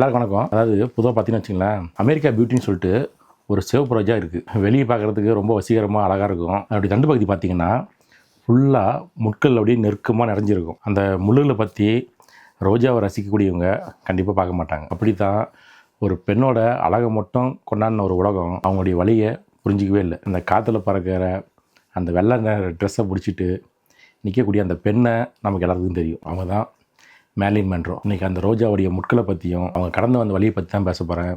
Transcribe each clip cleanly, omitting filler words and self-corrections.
எல்லாருக்கும் வணக்கம். அதாவது பொதுவாக பார்த்தீங்கன்னு வச்சுங்களேன், அமெரிக்கா பியூட்டின்னு சொல்லிட்டு ஒரு சிவப்பு ரோஜா இருக்குது. வெளியே பார்க்குறதுக்கு ரொம்ப வசீகரமாக அழகாக இருக்கும். அப்படி தண்டு பகுதி பார்த்தீங்கன்னா ஃபுல்லாக முட்கள் அப்படியே நெருக்கமாக நிறைஞ்சிருக்கும். அந்த முள்ளுகளை பற்றி ரோஜாவை ரசிக்கக்கூடியவங்க கண்டிப்பாக பார்க்க மாட்டாங்க. அப்படி தான் ஒரு பெண்ணோட அழகை மட்டும் கொண்டாடின ஒரு உலகம் அவங்களுடைய வழியை புரிஞ்சிக்கவே இல்லை. அந்த காற்றுல பறக்கிற அந்த வெள்ளை ட்ரெஸ்ஸை பிடிச்சிட்டு நிற்கக்கூடிய அந்த பெண்ணை நமக்கு எல்லாத்துக்கும் தெரியும். அவங்க தான் மேர்லின் மன்ரோ. இன்றைக்கி அந்த ரோஜாவுடைய முட்களை பற்றியும் அவங்க கடந்து வந்த வழியை பற்றி தான் பேச போகிறேன்.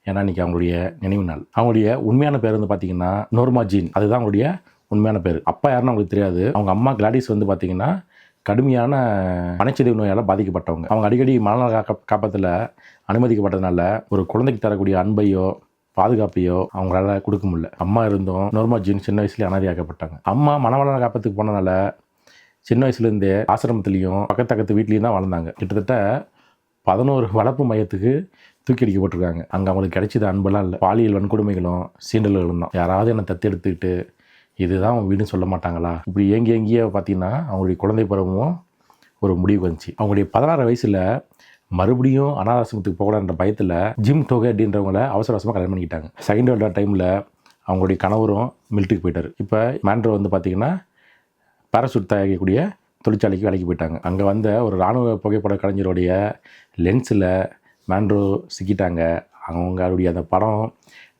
ஏன்னா இன்றைக்கி அவங்களுடைய நினைவு நாள். அவங்களுடைய உண்மையான பேர் வந்து பார்த்திங்கன்னா நோர்மா ஜீன். அதுதான் அவங்களுடைய உண்மையான பேர். அப்பா யாருன்னு அவங்களுக்கு தெரியாது. அவங்க அம்மா கிளாடிஸ் வந்து பார்த்திங்கன்னா கடுமையான மனச்சிதைவு நோயால் பாதிக்கப்பட்டவங்க. அவங்க அடிக்கடி மனநல காப்பத்தில் அனுமதிக்கப்பட்டதுனால ஒரு குழந்தைக்கு தரக்கூடிய அன்பையோ பாதுகாப்பையோ அவங்களால கொடுக்க முடியல. அம்மா இருந்தும் நோர்மா ஜீன் சின்ன வயசுலேயே அனாதையாக்கப்பட்டாங்க. அம்மா மனநல காப்பத்துக்கு போனதுனால சின்ன வயசுலேருந்தே ஆசிரமத்துலேயும் பக்கத்து வீட்லேயும் தான் வளர்ந்தாங்க. கிட்டத்தட்ட 11 வளர்ப்பு மையத்துக்கு தூக்கி அடிக்கப்பட்டிருக்காங்க. அங்கே அவங்களுக்கு கிடைச்சது அன்பெல்லாம் இல்லை, பாலியல் வன்கொடுமைகளும் சீண்டல்களும் தான். யாராவது என்னை தத்து எடுத்துக்கிட்டு இதுதான் அவங்க வீடுன்னு சொல்ல மாட்டாங்களா? இப்படி எங்கேயே பார்த்தீங்கன்னா அவங்களுடைய குழந்தை பருவமும் ஒரு முடிவு வந்துச்சு. அவங்களுடைய 16 வயசில் மறுபடியும் அனாதாசிரமத்துக்கு போகலான்ற பயத்தில் ஜிம் டோகே அப்படின்றவங்கள அவசர அவசரமாக கல்யாணம் பண்ணிக்கிட்டாங்க. செகண்ட் வேர்ல்டு வார் டைமில் அவங்களுடைய கணவரும் மிலிட்டரிக்கு போயிட்டார். இப்போ மேண்ட்ரோ வந்து பார்த்திங்கன்னா பாராசூட் தயாரிக்கக்கூடிய தொழிற்சாலைக்கு வேலைக்கு போயிட்டாங்க. அங்கே வந்த ஒரு இராணுவ புகைப்பட கலைஞருடைய லென்ஸில் மேண்ட்ரோ சிக்கிட்டாங்க. அவங்களுடைய அந்த படம்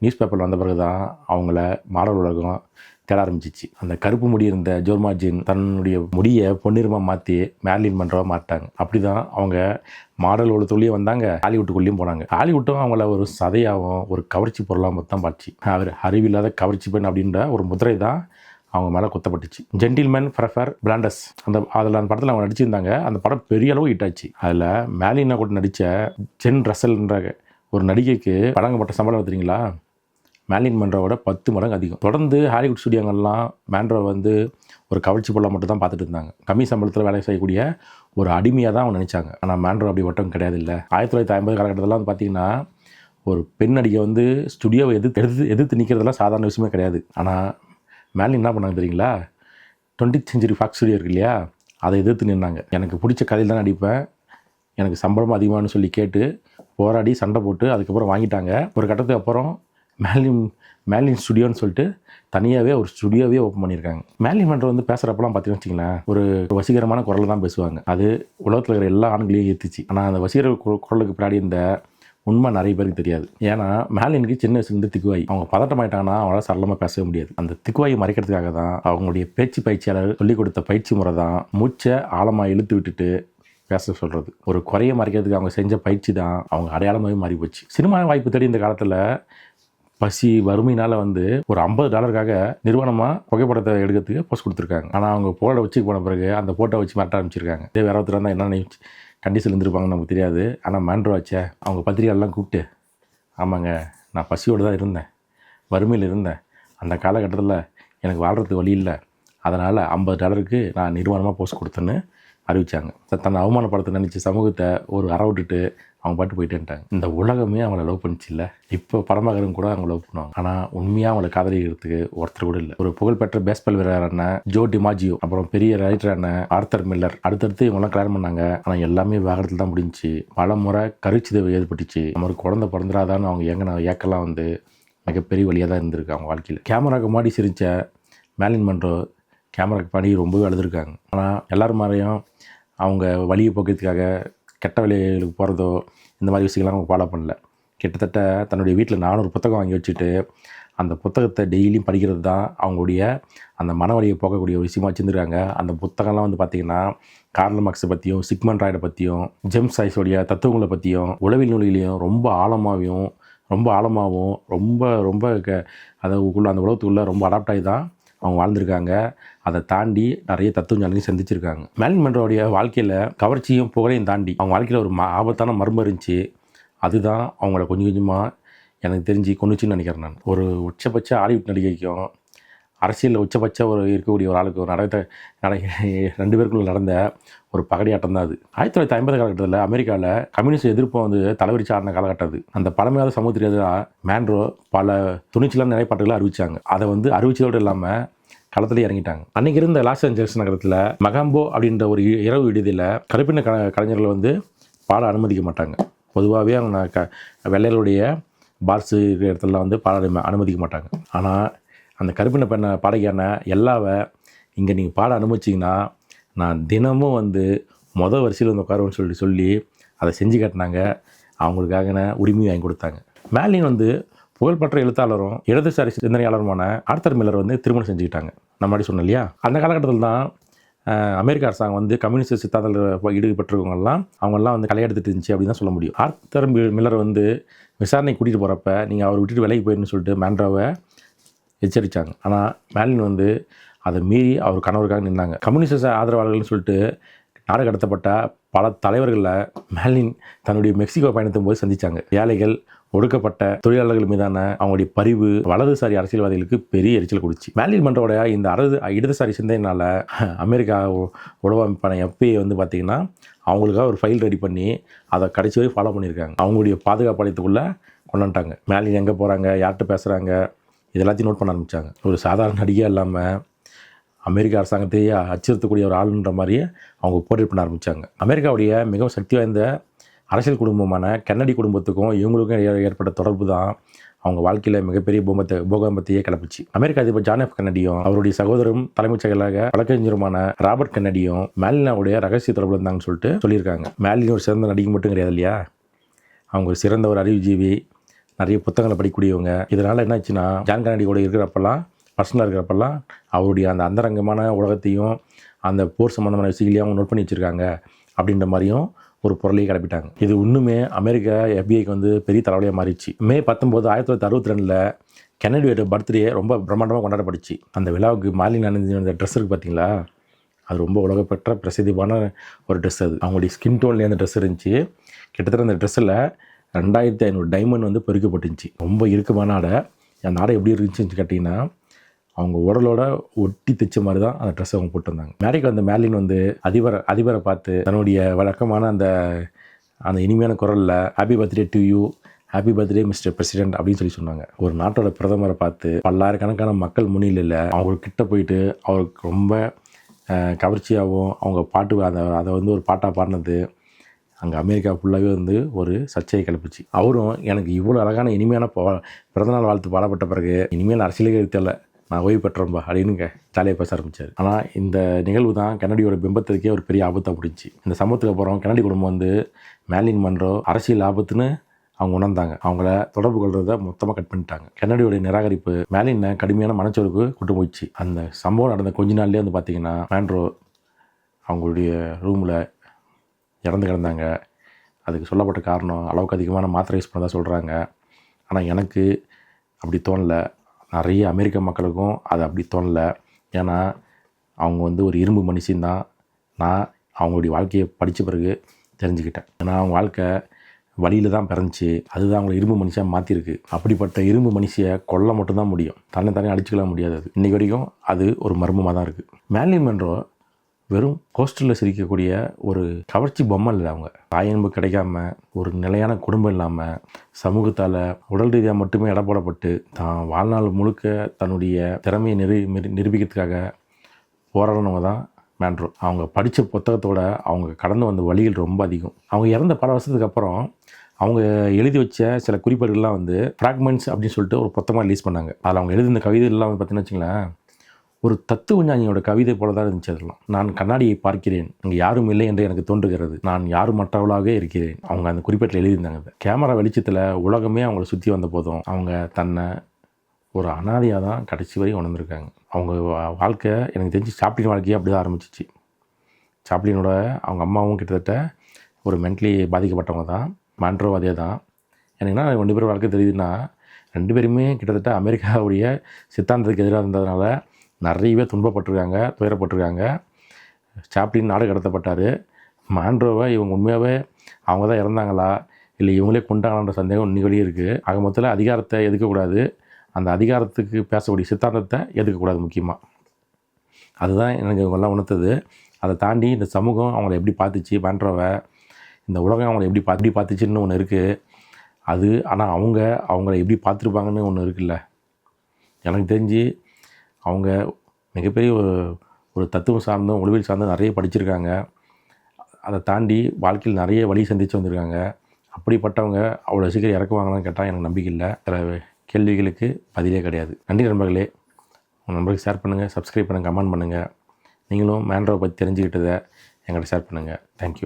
நியூஸ் பேப்பரில் வந்த பிறகு தான் அவங்கள மாடல் உலகம் தேட ஆரம்பிச்சிச்சு. அந்த கருப்பு முடி இருந்த நோர்மா ஜீன் தன்னுடைய முடியை பொன்னிறமாக மாற்றி மேர்லின் மன்ரோவாக மாட்டாங்க. அப்படி தான் அவங்க மாடல் உலகத்துள்ளேயே வந்தாங்க, ஹாலிவுட்டுக்குள்ளேயும் போனாங்க. ஹாலிவுட்டும் அவங்கள ஒரு சதையாகவும் ஒரு கவர்ச்சி பொருளாக தான் பார்த்து அவர் அறிவில்லாத கவர்ச்சி பெண் அப்படின்ற ஒரு முதிரை தான் அவங்க மேலே குத்தப்பட்டுச்சு. ஜென்டில்மேன் ப்ரெஃபர் பிளாண்டஸ் அந்த படத்தில் அவங்க நடிச்சிருந்தாங்க. அந்த படம் பெரிய அளவு ஹிட் ஆச்சு. அதில் மேலினா கூட நடித்த ஜென் ரசல்ன்ற ஒரு நடிகைக்கு வழங்கப்பட்ட சம்பளம் தெரியுங்களா? மேர்லின் மன்ரோவோட 10 மடங்கு அதிகம். தொடர்ந்து ஹாலிவுட் ஸ்டுடியோங்கள்லாம் மேண்ட்ரோ வந்து ஒரு கவர்ச்சி பொருளாக மட்டும் தான் பார்த்துட்டு இருந்தாங்க. கம்மி சம்பளத்தில் வேலை செய்யக்கூடிய ஒரு அடிமையாக தான் அவங்க நினச்சாங்க. ஆனால் மேண்ட்ரோ அப்படி ஒட்டம் கிடையாது. இல்லை 1950 காலகட்டத்தில் வந்து பார்த்திங்கன்னா ஒரு பெண் நடிகை வந்து ஸ்டுடியோவை எதிர்த்து நிற்கிறதெல்லாம் சாதாரண விஷயமே கிடையாது. ஆனால் மேர்லின் என்ன பண்ணாங்க தெரியுங்களா? 20th செஞ்சுரி ஃபாக்ஸ் ஸ்டுடியோ இருக்கு இல்லையா, அதை எதிர்த்து நின்னாங்க. எனக்கு பிடிச்ச கதையில் தான் நடிப்பேன், எனக்கு சம்பளம் அதிகமானு சொல்லி கேட்டு போராடி சண்டை போட்டு அதுக்கப்புறம் வாங்கிட்டாங்க. ஒரு கட்டத்துக்கு அப்புறம் மேர்லின் ஸ்டுடியோன்னு சொல்லிட்டு தனியாகவே ஒரு ஸ்டுடியோவே ஓப்பன் பண்ணியிருக்காங்க. மேர்லின் மன்ரோ வந்து பேசுகிறப்பெல்லாம் பார்த்தீங்கன்னு வச்சிங்களேன், ஒரு வசீகரமான குரலில் தான் பேசுவாங்க. அது உலகத்தில் இருக்கிற எல்லா ஆண்களையும் ஏற்றுச்சு. ஆனால் அந்த வசீகர குரலுக்கு பின்னாடி இந்த உண்மை நிறைய பேருக்கு தெரியாது. ஏன்னா மேர்லினுக்கு சின்ன வயசுலேருந்து திக்குவாய். அவங்க பதட்டமாயிட்டாங்கன்னா அவங்களால சரளமாக பேசவே முடியாது. அந்த திக்குவாயை மறைக்கிறதுக்காக தான் அவங்களுடைய பேச்சு பயிற்சியாளர் சொல்லிக் கொடுத்த பயிற்சி முறை தான் மூச்சை ஆழமாக இழுத்து விட்டுட்டு பேச சொல்கிறது. ஒரு குறையை மறைக்கிறதுக்கு அவங்க செஞ்ச பயிற்சி தான் அவங்க அடையாளமாகவே மாறி போச்சு. சினிமா வாய்ப்பு தேடி இந்த காலத்தில் பசி வறுமையினால் வந்து ஒரு $50 நிறுவனமாக புகைப்படத்தை எடுக்கிறதுக்கு போஸ்ட் கொடுத்துருக்காங்க. ஆனால் அவங்க போட்டோ வச்சு போன பிறகு அந்த போட்டோ வச்சு மிரட்ட ஆரம்பிச்சிருக்காங்க. இதே வேற ஒருத்தர் இருந்தால் என்ன கண்டிஷன் இருந்திருப்பாங்கன்னு நமக்கு தெரியாது. ஆனால் மேண்ட்ரோ ஆச்சே, அவங்க பத்திரிகையாளர்லாம் கூப்பிட்டு, ஆமாங்க நான் பசியோடு தான் இருந்தேன், வறுமையில் இருந்தேன், அந்த காலகட்டத்தில் எனக்கு வாழ்கிறதுக்கு வழி இல்லை, அதனால் $50 நான் நிறுவனமாக போஸ்ட் கொடுத்தேன்னு அறிவித்தாங்க. தன்னை அவமானப்படுத்த நினச்ச சமூகத்தை ஒரு அற விட்டுட்டு அவங்க பாட்டு போயிட்டேன்ட்டாங்க. இந்த உலகமே அவங்கள லவ் பண்ணிச்சு இல்லை. இப்போ படமாகறவங்க கூட அவங்க லவ் பண்ணுவாங்க. ஆனால் உண்மையாக அவங்களை காதலிக்கிறதுக்கு ஒருத்தர் கூட இல்லை. ஒரு புகழ்பெற்ற பேஸ்பால் வீரரான ஜோ டிமாஜியோ, அப்புறம் பெரிய ரைட்டரான ஆர்த்தர் மில்லர், அடுத்தடுத்து இவங்கெல்லாம் கல்யாணம் பண்ணாங்க. ஆனால் எல்லாமே விவாகரத்தில் தான் முடிஞ்சிச்சு. பல முறை கருச்சிதைவு ஏற்பட்டுச்சு. நமக்கு குழந்தை பிறந்துடாதான்னு அவங்க ஏக்கெல்லாம் வந்து மிகப்பெரிய வழியாக தான் இருந்திருக்கு அவங்க வாழ்க்கையில். கேமராவுக்கு மாடி சிரித்த மேர்லின் மன்ரோ கேமராக்கு பாடி ரொம்பவே அழுதுருக்காங்க. ஆனால் எல்லோரும் மாதிரியும் அவங்க வழியை போக்கிறதுக்காக கெட்ட வழிகளுக்கு போகிறதோ இந்த மாதிரி விஷயங்கள்லாம் அவங்க ஃபாலோ பண்ணல. கிட்டத்தட்ட தன்னுடைய வீட்டில் 400 புத்தகம் வாங்கி வச்சுட்டு அந்த புத்தகத்தை டெய்லியும் படிக்கிறது தான் அவங்களுடைய அந்த மனவழியை போக்கக்கூடிய ஒரு விஷயமாக வச்சுருக்காங்க. அந்த புத்தகம்லாம் வந்து பார்த்திங்கன்னா கார்ல் மார்க்ஸை பற்றியும், சிக்மண்ட் ராய்டை பற்றியும், ஜேம்ஸ் ஜாய்ஸோடைய தத்துவங்களை பற்றியும், உளவியல் நூல்களையும் ரொம்ப ஆழமாகவும் அதாவது அந்த உலகத்துக்குள்ளே ரொம்ப அடாப்ட் ஆகி தான் அவங்க வாழ்ந்திருக்காங்க. அதை தாண்டி நிறைய தத்துவ ஞானியும் சந்திச்சிருக்காங்க. மேர்லின் மன்ரோவுடைய வாழ்க்கையில் கவர்ச்சியும் புகழையும் தாண்டி அவங்க வாழ்க்கையில் ஒரு ஆபத்தான மர்மம் இருந்துச்சு. அதுதான் அவங்கள கொஞ்சம் கொஞ்சமாக எனக்கு தெரிஞ்சு கொண்டுச்சுன்னு நினைக்கிறேன் நான். ஒரு உச்சபட்ச ஹாலிவுட் நடிகைக்கும் அரசியலில் உச்சபட்ச இருக்கக்கூடிய ஒரு ஆளுக்கு ஒரு 2 பேருக்குள்ள நடந்த ஒரு பகடியாட்டம் தான் அது. 1950 காலகட்டத்தில் அமெரிக்காவில் கம்யூனிஸ்ட் எதிர்ப்பை வந்து தலைவரிச்சு ஆடின காலகட்டம் அது. அந்த பழமையாத சமூகத்திற்கு எதிராக மேண்ட்ரோ பல துணிச்சலான நிலைப்பாட்டுகளை அறிவித்தாங்க. அதை வந்து அறிவிச்சதோடு இல்லாமல் களத்திலே இறங்கிட்டாங்க. அன்றைக்கி இருந்த லாஸ் ஏஞ்சல்ஸ் நகரத்தில் மகாம்போ அப்படின்ற ஒரு இரவு விடுதியில் கருப்பின கலைஞர்களை வந்து பாட அனுமதிக்க மாட்டாங்க. பொதுவாகவே அவங்க வெள்ளையர்களுடைய பார்ஸு இருக்கிற இடத்துலலாம் வந்து பாட அனுமதிக்க மாட்டாங்க. ஆனால் அந்த கருப்பின பெண்ணை பாடகியான எல்லாவை இங்கே நீங்கள் பாட அனுமதிச்சிங்கன்னா நான் தினமும் வந்து வரிசையில் வந்து உட்காருவேன்னு சொல்லி அதை செஞ்சு காட்டினாங்க. அவங்களுக்காக உரிமையை வாங்கி கொடுத்தாங்க. மேலின் வந்து புகழ்பெற்ற எழுத்தாளரும் இடதுசாரி சிந்தனையாளருமான ஆர்த்தர் மில்லர் வந்து திருமணம் செஞ்சுக்கிட்டாங்க. நம்ம முன்னாடி சொன்னோம் இல்லையா? அந்த காலகட்டத்தில் தான் அமெரிக்க அரசாங்கம் வந்து கம்யூனிஸ்ட் சித்தாந்தத்தில் ஈடுபட்டிருக்கவங்கலாம் அவங்கெல்லாம் வந்து கலையெடுத்துட்டு இருந்துச்சு அப்படின்னு தான் சொல்ல முடியும். ஆர்த்தர் மில்லர் வந்து விசாரணை கூட்டிகிட்டு போகிறப்ப நீங்கள் அவர் விட்டுட்டு விலைக்கு போயிடுன்னு சொல்லிட்டு மேண்ட்ரோவை எச்சரித்தாங்க. ஆனால் மேலின் வந்து அதை மீறி அவர் கணவருக்காக நின்னாங்க. கம்யூனிஸ்ட் ஆதரவாளர்கள்னு சொல்லிட்டு நாடு கடத்தப்பட்ட பல தலைவர்களில் மேலின் தன்னுடைய மெக்சிகோ பயணத்தின் போது சந்தித்தாங்க. ஏழைகள், ஒடுக்கப்பட்ட தொழிலாளர்கள் மீதான அவங்களுடைய பரிவு வலதுசாரி அரசியல்வாதிகளுக்கு பெரிய எரிச்சல் கொடுச்சு. மேலின் மன்றோட இந்த இடதுசாரி சிந்தனையினால் அமெரிக்கா உளவு அமைப்பான எஃபிஐ வந்து பார்த்திங்கன்னா அவங்களுக்காக ஒரு ஃபைல் ரெடி பண்ணி அதை கடைசி வரை ஃபாலோ பண்ணியிருக்காங்க. அவங்களுடைய பாதுகாப்பு அளித்துக்குள்ளே கொண்டாண்டாங்க. மேலின் எங்கே போகிறாங்க, யார்கிட்ட பேசுகிறாங்க, இது எல்லாத்தையும் நோட் பண்ண ஆரம்பித்தாங்க. ஒரு சாதாரண நடிகையாக இல்லாமல் அமெரிக்க அரசாங்கத்தையே அச்சுறுத்தக்கூடிய ஒரு ஆளுன்ற மாதிரியே அவங்க போர்ட்ரேட் பண்ண ஆரம்பித்தாங்க. அமெரிக்காவுடைய மிகவும் சக்தி வாய்ந்த அரசியல் குடும்பமான கென்னடி குடும்பத்துக்கும் இவங்களுக்கும் ஏற்பட்ட தொடர்பு தான் அவங்க வாழ்க்கையில் மிகப்பெரிய பூகம்பத்தையே கிளப்பிச்சு. அமெரிக்க அதிபர் ஜான் எஃப் கென்னடியும் அவருடைய சகோதரரும் தலைமைச் செயலாளர் வழக்கறிஞருமான ராபர்ட் கென்னடியும் மேலினாவுடைய ரகசிய தொடர்பு இருந்தாங்கன்னு சொல்லிட்டு சொல்லியிருக்காங்க. மேலின் ஒரு சிறந்த நடிகை மட்டும் கிடையாது இல்லையா? அவங்க ஒரு சிறந்த ஒரு அறிவுஜீவி, நிறைய புத்தகங்களை படிக்கக்கூடியவங்க. இதனால் என்னாச்சுன்னா ஜான் கென்னடி கூட இருக்கிறப்பெல்லாம் பர்சனலாக இருக்கிறப்பெல்லாம் அவருடைய அந்த அந்தரங்கமான உலகத்தையும் அந்த போர் சம்மந்தமான விஷயங்களையும் அவங்க நோட் பண்ணி வச்சுருக்காங்க அப்படின்ற மாதிரியும் ஒரு பொருளையும் கிளப்பிட்டாங்க. இது இன்னுமே அமெரிக்கா எஃபிஐக்கு வந்து பெரிய தலைவலியாக மாறிடுச்சு. மே 19, 1962 கென்னடியோட பர்த்டே ரொம்ப பிரம்மாண்டமாக கொண்டாடப்படுச்சு. அந்த விழாவுக்கு மாலின் அணிந்த ட்ரெஸ் இருக்குது பார்த்தீங்களா, அது ரொம்ப உலகப்பெற்ற பிரசித்தியான ஒரு ட்ரெஸ். அது அவங்களுடைய ஸ்கின் டோன்லேயே அந்த ட்ரெஸ் இருந்துச்சு. கிட்டத்தட்ட அந்த ட்ரெஸ்ஸில் 2500 டைமண்ட் வந்து பொறிக்கப்பட்டுருந்துச்சு. ரொம்ப இறுக்கமான ஆடை. அந்த ஆடை எப்படி இருந்துச்சுன்னு கேட்டிங்கன்னா அவங்க உடலோட ஒட்டி தைச்ச மாதிரி தான் அந்த ட்ரெஸ் அவங்க போட்டிருந்தாங்க. அமெரிக்கா அந்த மேலின் வந்து அதிபரை பார்த்து தன்னுடைய வழக்கமான அந்த இனிமையான குரலில் happy birthday to you, happy birthday mister president அப்படின்னு சொன்னாங்க. ஒரு நாட்டோட பிரதமரை பார்த்து பல்லாயிரக்கணக்கான மக்கள் முன்னிலையில் அவங்கக்கிட்ட போயிட்டு அவருக்கு ரொம்ப கவர்ச்சியாகவும் அவங்க பாட்டு அதை வந்து ஒரு பாட்டாக பாடினது அங்கே அமெரிக்கா ஃபுல்லாகவே வந்து ஒரு சர்ச்சையை கிளப்பிச்சு. அவரும் எனக்கு இவ்வளோ அழகான இனிமையான பிறந்தநாள் வாழ்த்து பாடப்பட்ட பிறகு இனிமேல் அரசியலுக்கு தெரியல, நான் ஓய்வு பெற்றோம்பா அப்படின்னு ஜாலியாக பேச ஆரம்பித்தார். ஆனால் இந்த நிகழ்வு தான் கென்னடியோட பிம்பத்திற்கே ஒரு பெரிய ஆபத்தாக பிடிச்சி. இந்த சமூகத்துக்கு அப்புறம் கென்னடி குடும்பம் வந்து மேலின் மன்றோ அரசியல் ஆபத்துன்னு அவங்க உணர்ந்தாங்க. அவங்கள தொடர்பு கொள்றதை மொத்தமாக கட் பண்ணிட்டாங்க. கென்னடியோடைய நிராகரிப்பு மேலினை கடுமையான மனச்சோருக்கு கூட்டு போயிடுச்சு. அந்த சம்பவம் நடந்த கொஞ்ச நாள்லேயே வந்து பார்த்திங்கன்னா மேண்ட்ரோ அவங்களுடைய ரூமில் இறந்து கிடந்தாங்க. அதுக்கு சொல்லப்பட்ட காரணம் அளவுக்கு அதிகமான மாத்திரை யூஸ் பண்ணதான் சொல்கிறாங்க. ஆனால் எனக்கு அப்படி தோணலை. நிறைய அமெரிக்க மக்களுக்கும் அது அப்படி தோணலை. ஏன்னா அவங்க வந்து ஒரு இரும்பு மனுஷன் தான். நான் அவங்களுடைய வாழ்க்கையை படித்த பிறகு தெரிஞ்சுக்கிட்டேன். ஏன்னா அவங்க வாழ்க்கை வழியில் தான் பிறந்துச்சு. அதுதான் அவங்கள இரும்பு மனுஷன் மாற்றிருக்கு. அப்படிப்பட்ட இரும்பு மனுஷியை கொல்ல மட்டும்தான் முடியும், தானே அடிச்சுக்கலாம் முடியாது. இன்றைக்கு வரைக்கும் அது ஒரு மர்மமாக தான் இருக்குது. மேலின் மன்றோ வெறும் போஸ்டரில் சிரிக்கக்கூடிய ஒரு கவர்ச்சி பொம்மை இல்லை. அவங்க தாயன்பு கிடைக்காம ஒரு நிலையான குடும்பம் இல்லாமல் சமூகத்தால் உடல் ரீதியாக மட்டுமே இட போடப்பட்டு தான் வாழ்நாள் முழுக்க தன்னுடைய திறமையை நிரூபிக்கிறதுக்காக போராடினவங்க தான் மேண்ட்ரோ. அவங்க படித்த புத்தகத்தோட அவங்க கடந்து வந்த வழிகள் ரொம்ப அதிகம். அவங்க இறந்த பல வருஷத்துக்கு அப்புறம் அவங்க எழுதி வச்ச சில குறிப்புகள்லாம் வந்து ஃப்ராக்மெண்ட்ஸ் அப்படின்னு சொல்லிட்டு ஒரு புத்தகமாக ரிலீஸ் பண்ணாங்க. அதில் அவங்க எழுதின கவிதைகள்லாம் வந்து பார்த்தீங்கன்னா வச்சுங்களேன், ஒரு தத்துவ ஞானியோட கவிதை போல தான் இருந்துச்சு. அதெல்லாம் நான் கண்ணாடியை பார்க்கிறேன், அங்கே யாரும் இல்லை என்று எனக்கு தோன்றுகிறது, நான் யாரும் மற்றவளாகவே இருக்கிறேன். அவங்க அந்த குறிப்பிட்ட எழுதியிருந்தாங்க. கேமரா வெளிச்சத்தில் உலகமே அவங்கள சுற்றி வந்த போதும் அவங்க தன்னை ஒரு அனாதையாக தான் கடைசி வரை உணர்ந்திருக்காங்க. அவங்க வாழ்க்கை எனக்கு தெரிஞ்சு சாப்ளின் வாழ்க்கையே அப்படி தான் ஆரம்பிச்சிச்சு. சாப்ளினோட அவங்க அம்மாவும் கிட்டத்தட்ட ஒரு மென்டலி பாதிக்கப்பட்டவங்க தான். மேண்ட்ரோ அதே தான். எனக்குன்னா 2 பேர் வாழ்க்கை தெரியுதுன்னா 2 பேருமே கிட்டத்தட்ட அமெரிக்காவுடைய சித்தாந்தத்துக்கு எதிராக இருந்ததுனால நிறையவே துன்பப்பட்டிருக்காங்க, துயரப்பட்டிருக்காங்க. சாப்ளின் நாடு கடத்தப்பட்டார். மேண்ட்ரோவை இவங்க உண்மையாகவே அவங்க தான் இறந்தாங்களா இல்லை இவங்களே கொண்டாங்களான்ற சந்தேகம் இன்னைக்கு இருக்குது. ஆக மொத்தத்தில் அதிகாரத்தை எதுக்கக்கூடாது, அந்த அதிகாரத்துக்கு பேசக்கூடிய சித்தாந்தத்தை எதுக்கக்கூடாது முக்கியமாக. அதுதான் எனக்கு இவங்கெல்லாம் உணர்த்தது. அதை தாண்டி இந்த சமூகம் அவங்கள எப்படி பார்த்துச்சு, மேண்ட்ரோவை இந்த உலகம் அவங்கள எப்படி பார்த்துச்சுன்னு ஒன்று இருக்குது. அது ஆனால் அவங்கள எப்படி பார்த்துருப்பாங்கன்னு ஒன்று இருக்குல்ல. எனக்கு தெரிஞ்சு அவங்க மிகப்பெரிய ஒரு தத்துவம் சார்ந்தும் ஒளிவியல் சார்ந்தும் நிறைய படிச்சிருக்காங்க. அதை தாண்டி வாழ்க்கையில் நிறைய வழி சந்தித்து வந்திருக்காங்க. அப்படிப்பட்டவங்க அவ்வளோ சீக்கிரம் இறக்குவாங்களான்னு கேட்டால் எனக்கு நம்பிக்கை இல்லை. சில கேள்விகளுக்கு பதிலே கிடையாது. நன்றி நண்பர்களே. உங்கள் நண்பர்களுக்கு ஷேர் பண்ணுங்கள், சப்ஸ்கிரைப் பண்ணுங்கள், கமெண்ட் பண்ணுங்கள். நீங்களும் மேன்ரோவை பற்றி தெரிஞ்சுக்கிட்டதை என்கிட்ட ஷேர் பண்ணுங்கள். தேங்க்யூ.